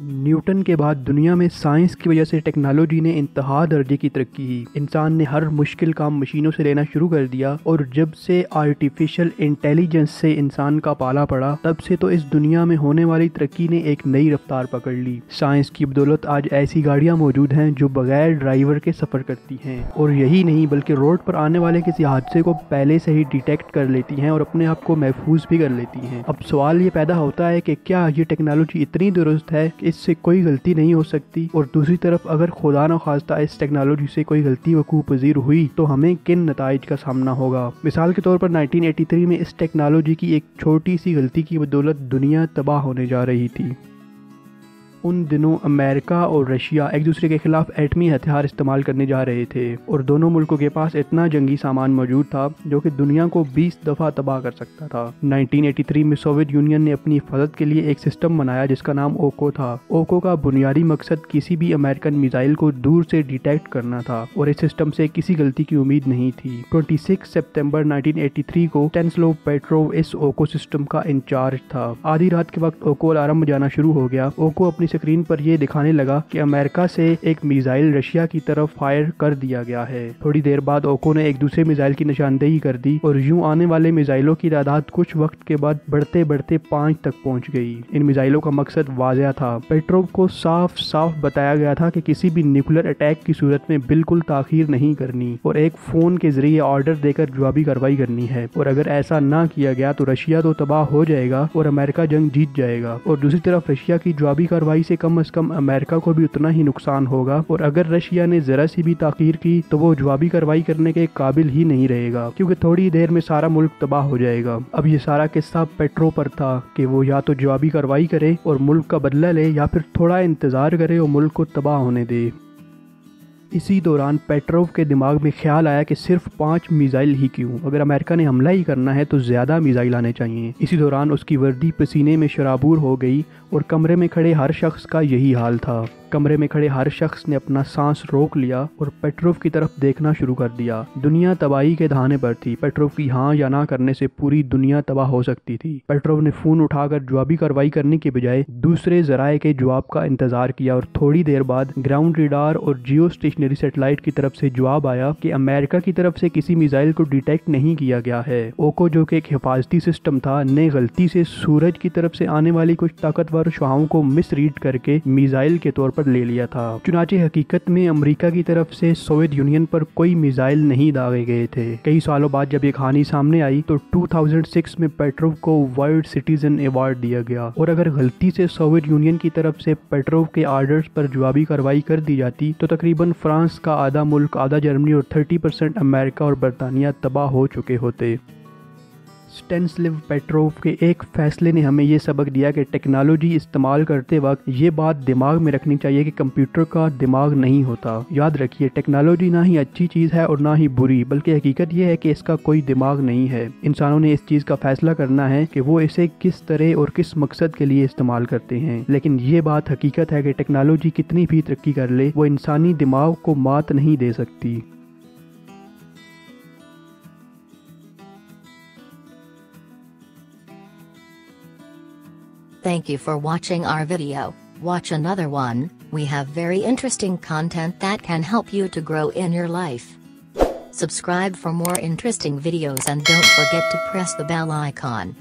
Newton کے بعد دنیا میں سائنس کی وجہ سے ٹیکنالوجی نے انتہا درجے کی ترقی کی۔ انسان نے ہر مشکل کام مشینوں سے لینا شروع کر دیا، اور جب سے آرٹیفیشل انٹیلیجنس سے انسان کا پالا پڑا تب سے تو اس دنیا میں ہونے والی ترقی نے ایک نئی رفتار پکڑ لی۔ سائنس کی بدولت آج ایسی گاڑیاں موجود ہیں جو بغیر ڈرائیور کے سفر کرتی ہیں، اور یہی نہیں بلکہ روڈ پر آنے والے کسی حادثے کو پہلے سے ہی ڈیٹیکٹ کر لیتی ہیں اور اپنے آپ کو محفوظ بھی کر لیتی ہیں۔ اب سوال یہ پیدا ہوتا ہے کہ کیا یہ ٹیکنالوجی اتنی درست ہے کہ اس سے کوئی غلطی نہیں ہو سکتی؟ اور دوسری طرف اگر خدا نخواستہ اس ٹیکنالوجی سے کوئی غلطی وقوع پذیر ہوئی تو ہمیں کن نتائج کا سامنا ہوگا؟ مثال کے طور پر 1983 میں اس ٹیکنالوجی کی ایک چھوٹی سی غلطی کی بدولت دنیا تباہ ہونے جا رہی تھی۔ ان دنوں امریکہ اور رشیا ایک دوسرے کے خلاف ایٹمی ہتھیار استعمال کرنے جا رہے تھے، اور دونوں ملکوں کے پاس اتنا جنگی سامان موجود تھا جو کہ دنیا کو 20 دفعہ تباہ کر سکتا تھا۔ 1983 میں سوویت یونین نے اپنی حفاظت کے لیے ایک سسٹم بنایا جس کا نام اوکو تھا۔ اوکو کا بنیادی مقصد کسی بھی امریکن میزائل کو دور سے ڈیٹیکٹ کرنا تھا، اور اس سسٹم سے کسی غلطی کی امید نہیں تھی۔ 26 ستمبر 1983 کو اسٹینسلو پیٹروو اس اوکو سسٹم کا انچارج تھا۔ آدھی رات کے وقت اوکو الارم بجانا شروع ہو گیا۔ اوکو اپنی اسکرین پر یہ دکھانے لگا کہ امریکہ سے ایک میزائل رشیا کی طرف فائر کر دیا گیا ہے۔ تھوڑی دیر بعد اوکو نے ایک دوسرے میزائل کی نشاندہی کر دی، اور یوں آنے والے میزائلوں کی تعداد کچھ وقت کے بعد بڑھتے بڑھتے 5 تک پہنچ گئی۔ ان میزائلوں کا مقصد واضح تھا۔ پیٹروو کو صاف صاف بتایا گیا تھا کہ کسی بھی نیوکلیر اٹیک کی صورت میں بالکل تاخیر نہیں کرنی، اور ایک فون کے ذریعے آرڈر دے کر جوابی کارروائی کرنی ہے، اور اگر ایسا نہ کیا گیا تو رشیا تو تباہ ہو جائے گا اور امریکہ جنگ جیت جائے گا، اور دوسری طرف رشیا کی جوابی کارروائی سے کم از کم امریکہ کو بھی اتنا ہی نقصان ہوگا، اور اگر رشیا نے ذرا سی بھی تاخیر کی تو وہ جوابی کارروائی کرنے کے قابل ہی نہیں رہے گا، کیونکہ تھوڑی دیر میں سارا ملک تباہ ہو جائے گا۔ اب یہ سارا قصہ پیٹرو پر تھا کہ وہ یا تو جوابی کارروائی کرے اور ملک کا بدلہ لے، یا پھر تھوڑا انتظار کرے اور ملک کو تباہ ہونے دے۔ اسی دوران پیٹروو کے دماغ میں خیال آیا کہ صرف 5 میزائل ہی کیوں، اگر امریکہ نے حملہ ہی کرنا ہے تو زیادہ میزائل آنے چاہیے۔ اسی دوران اس کی وردی پسینے میں شرابور ہو گئی، اور کمرے میں کھڑے ہر شخص کا یہی حال تھا۔ کمرے میں کھڑے ہر شخص نے اپنا سانس روک لیا اور پیٹروو کی طرف دیکھنا شروع کر دیا۔ دنیا تباہی کے دہانے پر تھی۔ پیٹروو کی ہاں یا نہ کرنے سے پوری دنیا تباہ ہو سکتی تھی۔ پیٹروو نے فون اٹھا کر جوابی کارروائی کرنے کے بجائے دوسرے ذرائع کے جواب کا انتظار کیا، اور تھوڑی دیر بعد گراؤنڈ ریڈار اور جیو اسٹیشنری سیٹلائٹ کی طرف سے جواب آیا کہ امریکہ کی طرف سے کسی میزائل کو ڈیٹیکٹ نہیں کیا گیا ہے۔ اوکو جو کہ ایک حفاظتی سسٹم تھا نے غلطی سے سورج کی طرف سے آنے والی کچھ طاقتور شعاعوں کو مس ریڈ کر کے میزائل کے طور پر لے لیا تھا۔ چنانچہ حقیقت میں امریکہ کی طرف سے سوویت یونین پر کوئی میزائل نہیں داغے گئے تھے۔ کئی سالوں بعد جب یہ کہانی سامنے آئی تو 2006 میں پیٹروو کو ورلڈ سٹیزن ایوارڈ دیا گیا، اور اگر غلطی سے سوویت یونین کی طرف سے پیٹروو کے آرڈرز پر جوابی کارروائی کر دی جاتی تو تقریباً فرانس کا آدھا ملک، آدھا جرمنی اور 30% امریکہ اور برطانیہ تباہ ہو چکے ہوتے۔ اسٹینسلو پیٹروو کے ایک فیصلے نے ہمیں یہ سبق دیا کہ ٹیکنالوجی استعمال کرتے وقت یہ بات دماغ میں رکھنی چاہیے کہ کمپیوٹر کا دماغ نہیں ہوتا۔ یاد رکھیے، ٹیکنالوجی نہ ہی اچھی چیز ہے اور نہ ہی بری، بلکہ حقیقت یہ ہے کہ اس کا کوئی دماغ نہیں ہے۔ انسانوں نے اس چیز کا فیصلہ کرنا ہے کہ وہ اسے کس طرح اور کس مقصد کے لیے استعمال کرتے ہیں، لیکن یہ بات حقیقت ہے کہ ٹیکنالوجی کتنی بھی ترقی کر لے وہ انسانی دماغ کو مات نہیں دے سکتی۔ Thank you for watching our video. Watch another one. We have very interesting content that can help you to grow in your life. Subscribe for more interesting videos and don't forget to press the bell icon.